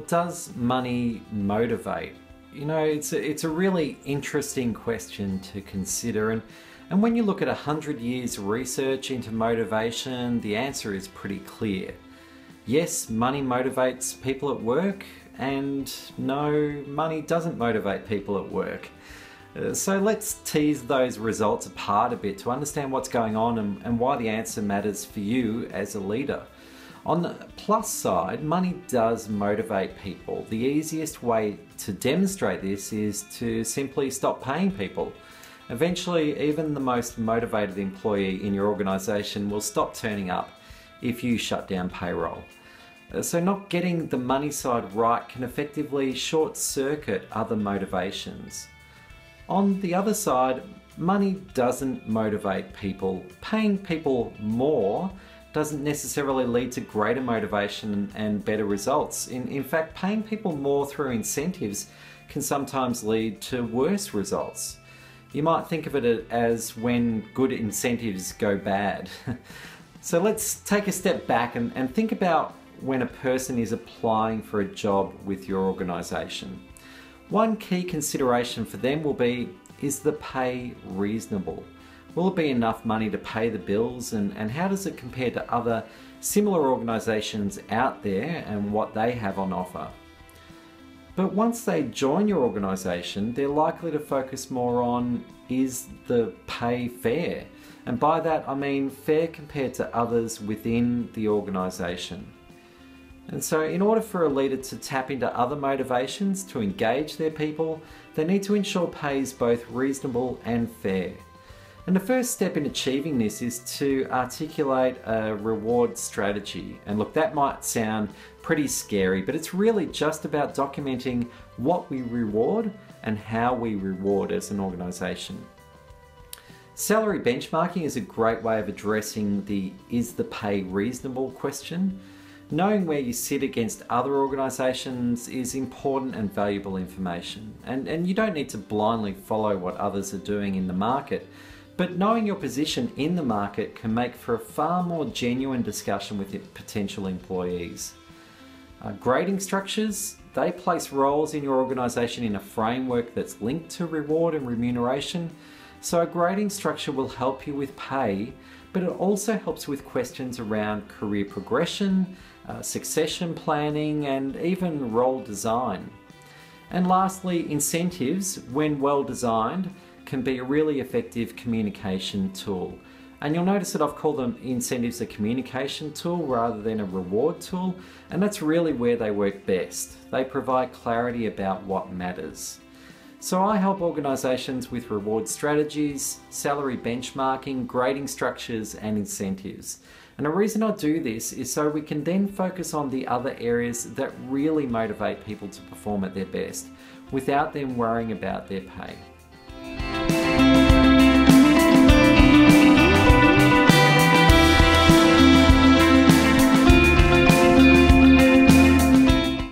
does money motivate? You know, it's a really interesting question to consider, and when you look at 100 years research into motivation, the answer is pretty clear. Yes, money motivates people at work, and no, money doesn't motivate people at work. So let's tease those results apart a bit to understand what's going on and why the answer matters for you as a leader. On the plus side, money does motivate people. The easiest way to demonstrate this is to simply stop paying people. Eventually, even the most motivated employee in your organization will stop turning up if you shut down payroll. So not getting the money side right can effectively short-circuit other motivations. On the other side, money doesn't motivate people. Paying people more doesn't necessarily lead to greater motivation and better results. In fact, paying people more through incentives can sometimes lead to worse results. You might think of it as when good incentives go bad. So let's take a step back and think about when a person is applying for a job with your organisation. One key consideration for them will be, is the pay reasonable? Will it be enough money to pay the bills, and how does it compare to other similar organisations out there and what they have on offer? But once they join your organisation, they're likely to focus more on, is the pay fair? And by that I mean fair compared to others within the organisation. And so in order for a leader to tap into other motivations to engage their people, they need to ensure pay is both reasonable and fair. And the first step in achieving this is to articulate a reward strategy. And look, that might sound pretty scary, but it's really just about documenting what we reward and how we reward as an organisation. Salary benchmarking is a great way of addressing the "is the pay reasonable" question. Knowing where you sit against other organisations is important and valuable information. And you don't need to blindly follow what others are doing in the market. But knowing your position in the market can make for a far more genuine discussion with potential employees. Grading structures, they place roles in your organisation in a framework that's linked to reward and remuneration. So a grading structure will help you with pay, but it also helps with questions around career progression, succession planning, and even role design. And lastly, incentives, when well designed, can be a really effective communication tool. And you'll notice that I've called them incentives a communication tool rather than a reward tool, and that's really where they work best. They provide clarity about what matters. So I help organisations with reward strategies, salary benchmarking, grading structures, and incentives. And the reason I do this is so we can then focus on the other areas that really motivate people to perform at their best without them worrying about their pay.